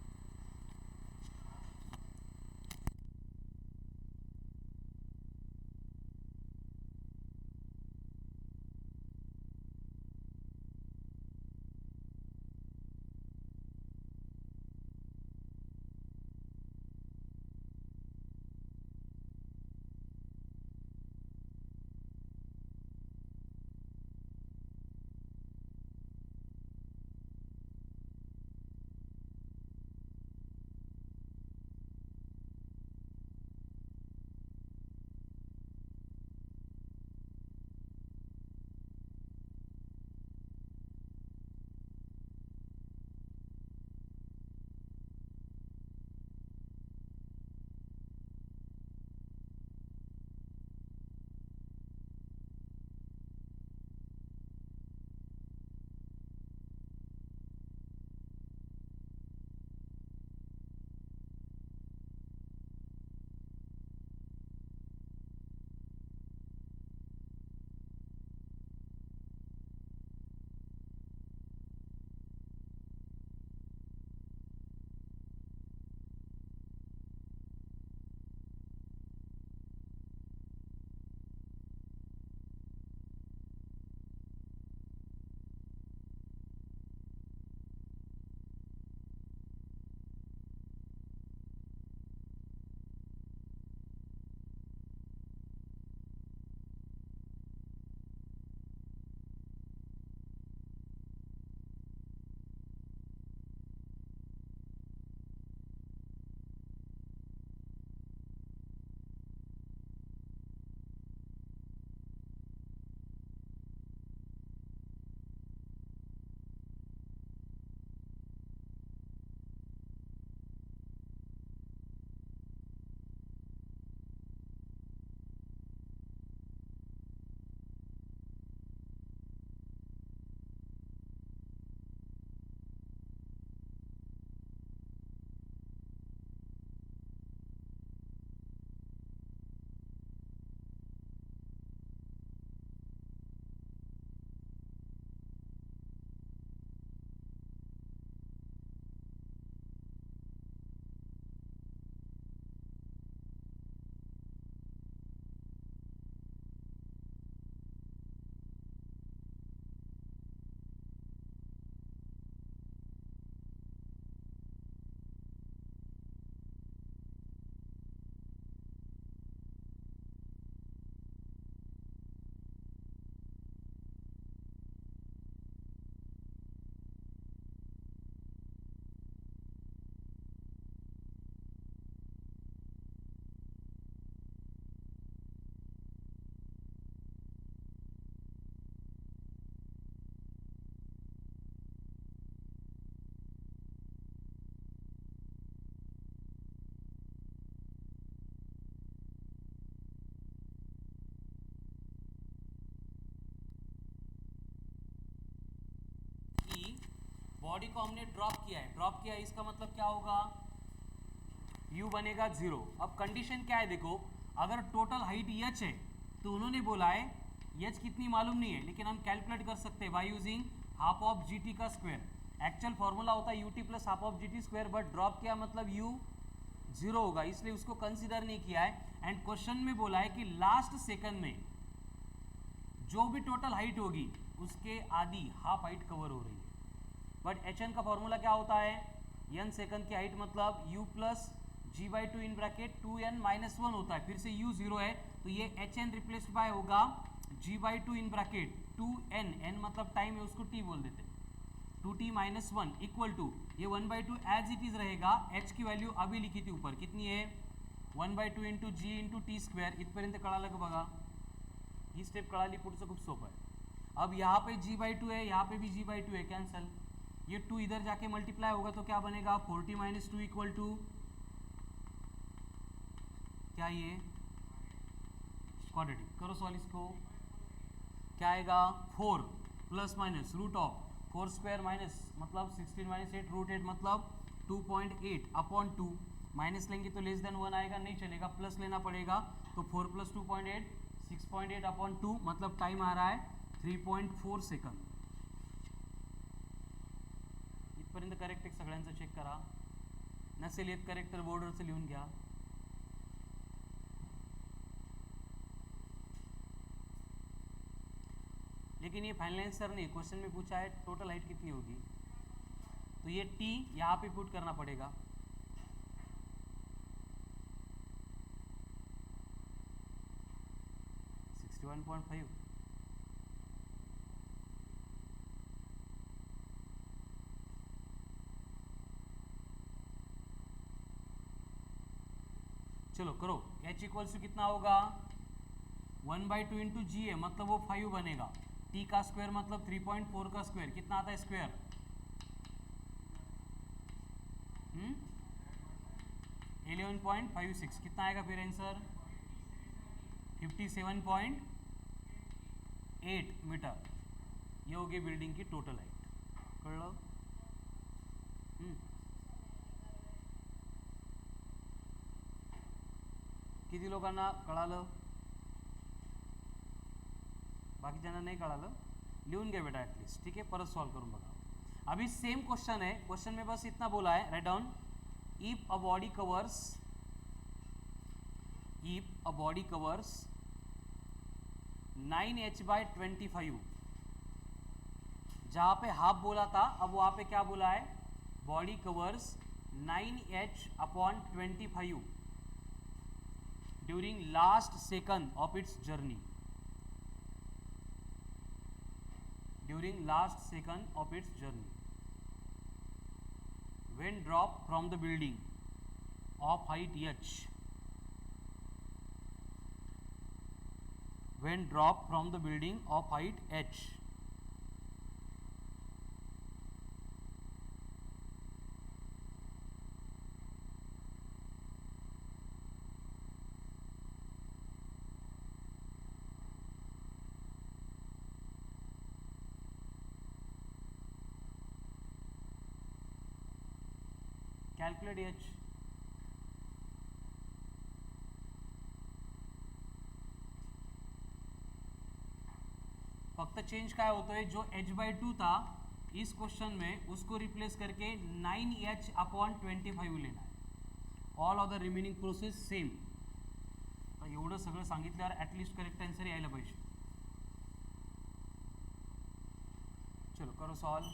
Body को हमने drop किया है, drop किया है, इसका मतलब क्या होगा, u बनेगा 0। अब कंडीशन क्या है देखो, अगर टोटल हाइट h है तो उन्होंने बोला है h कितनी मालूम नहीं है, लेकिन हम कैलकुलेट कर सकते हैं by using half of gt का स्क्वायर। एक्चुअल फॉर्मूला होता है ut plus half of gt square, but drop किया मतलब u 0 होगा, इसलिए उसको कंसीडर नहीं किया है। एंड क्वेश्चन में बोला है कि लास्ट सेकंड में जो भी टोटल हाइट होगी उसके आधी हाफ हाइट कवर हो रही है। बट hn का फॉर्मूला क्या होता है, n सेकंड की हाइट मतलब u plus g by two in bracket 2n minus 1 होता है, फिर से u 0 है तो ये hn रिप्लेस्ड बाय होगा g by two in bracket 2n, n मतलब टाइम है उसको t बोल देते, 2t माइनस 1 इक्वल टू ये 1/2 एज इट इज रहेगा। h की वैल्यू अभी लिखी थी ऊपर, कितनी है 1/2 इंटू जी इंटू टी स्क्वेअर, इथपर्यंत कळालं का बघा, ही स्टेप कळाली, पुढचं खूप सोपं है। अब यहाँ पे g/2 है, यहाँ पे भी g/2 है, कैंसल, ये 2 इधर जाके मल्टीप्लाई होगा तो क्या बनेगा 40 माइनस 2 इक्वल टू क्या, ये क्वाड्रेटिक, करो सॉल्व इसको, क्या आएगा 4 plus minus root of 4 square minus मतलब 16 माइनस 8 रूट 8 मतलब 2.8 अपॉन 2, माइनस लेंगे तो लेस देन 1 आएगा, नहीं चलेगा, प्लस लेना पड़ेगा, तो 4 प्लस 2.8 6.8 अपॉन 2 मतलब टाइम आ रहा है 3.4 सेकंड। इथपर्यंत करेक्ट आहे, सगळ्यांचं चेक करा, नसेल येत करेक्ट तर बोर्डवरचं लिहून घ्या। लेकिन ये फाइनल आंसर नहीं, क्वेश्चन में पूछा है टोटल हाइट कितनी होगी, तो ये t यहाँ पे पुट करना पड़ेगा, सिक्सटी 1.5। चलो करो, h इक्वल्स टू कितना होगा 1/2 इंटू जी है मतलब वो 5 बनेगा, t का स्क्वायर मतलब 3.4 का स्क्वायर, कितना आता है स्क्वायर 11.56, कितना आएगा फिर आंसर 57.8 मीटर, ये होगी बिल्डिंग की टोटल हाइट, कळलं? किती लोकांना कळालं, बाकीच्यांना नाही कळालं, लिहून घ्या बेटा एटलीस्ट, ठीक है, परत सॉल्व करून बघा। अभी सेम क्वेश्चन है, क्वेश्चन में बस इतना बोला है, write down, if a body covers 9h/25, जहां पे हाफ बोला था अब वहां पे क्या बोला है, body covers 9h/25 during last second of its journey, during last second of its journey, when dropped from the building of height h, when dropped from the building of height h, calculate h, फक्त change काय होतोय, जो h/2 था इस question में उसको replace करके 9h/25 लेना है, all of the remaining process same. एवढं सगळं सांगितल्यावर ॲटलिस्ट करेक्ट आन्सर यायला पाहिजे। चलो करो सॉल्व,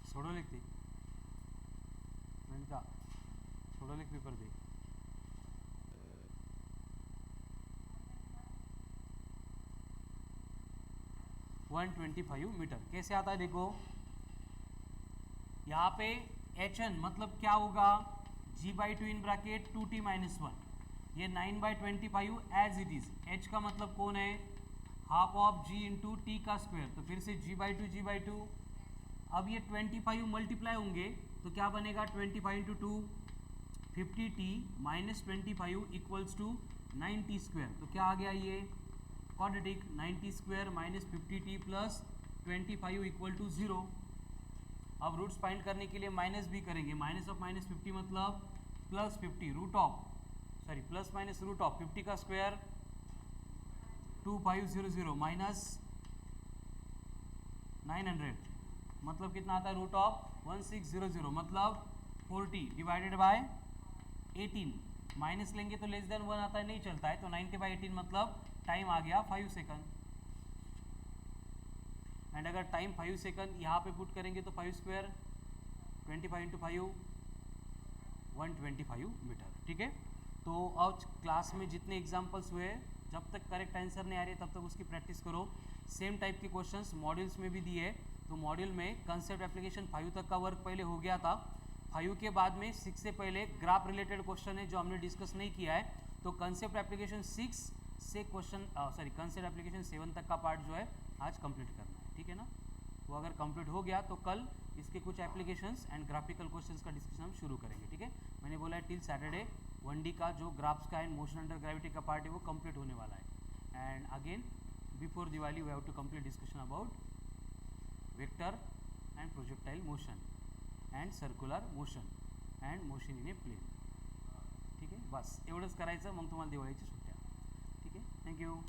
सोडवले ते का सोडवले पेपर दे, (125 मीटर कैसे आता है देखो, यहाँ पे hn मतलब क्या होगा g/2 in bracket 2t minus 1, ये 9/25 एज इट इज, h का मतलब कौन है, half of g into T का स्क्वायर, तो फिर से g/2 अब ये 25 मल्टीप्लाई होंगे तो क्या बनेगा 25 into 2 50t minus 25 equals to 90 square, तो क्या आ गया ये quadratic 90 square minus 50t plus 25 equal to 0। अब रूट्स फाइंड करने के लिए माइनस भी करेंगे, माइनस ऑफ माइनस 50 मतलब plus 50 root of plus minus root of 50 का स्क्वायर 2500 माइनस 900 मतलब कितना आता है रूट ऑफ 1600 मतलब 40 डिवाइडेड बाय 18 माइनस लेंगे तो लेस देन 1 आता है, नहीं चलता है, तो 90/18 मतलब टाइम आ गया 5 सेकंड। एंड अगर टाइम 5 सेकंड यहाँ पे पुट करेंगे तो 5 स्क्वायर 25 इंटू 5 125 मीटर। ठीक है, तो आज क्लास में जितने एग्जाम्पल्स हुए जब तक करेक्ट आंसर नहीं आ रही तब तक उसकी प्रैक्टिस करो। सेम टाइप के क्वेश्चंस मॉड्यूल्स में भी दिए, तो मॉड्यूल में कंसेप्ट एप्लीकेशन 5 तक का वर्क पहले हो गया था। 5 के बाद में 6 से पहले ग्राफ रिलेटेड क्वेश्चन है जो हमने डिस्कस नहीं किया है, तो कंसेप्ट एप्लीकेशन 6 से कंसेप्ट एप्लीकेशन 7 तक का पार्ट जो है आज कंप्लीट करना है। ठीक है ना, वो अगर कंप्लीट हो गया तो कल इसके कुछ एप्लीकेशंस एंड ग्राफिकल क्वेश्चंस का डिस्कशन हम शुरू करेंगे। ठीक है, मैंने बोला है टिल सैटरडे 1D का जो ग्राफ्स का एंड मोशन अंडर ग्रेविटी का पार्ट है वो कंप्लीट होने वाला है। And again before Diwali we have to complete discussion about vector and projectile motion and circular motion and motion in a plane. ठीक आहे, बस एवढंच करायचं, मग तुम्हाला दिवाळीची सुट्ट्या। ठीक आहे, थँक्यू।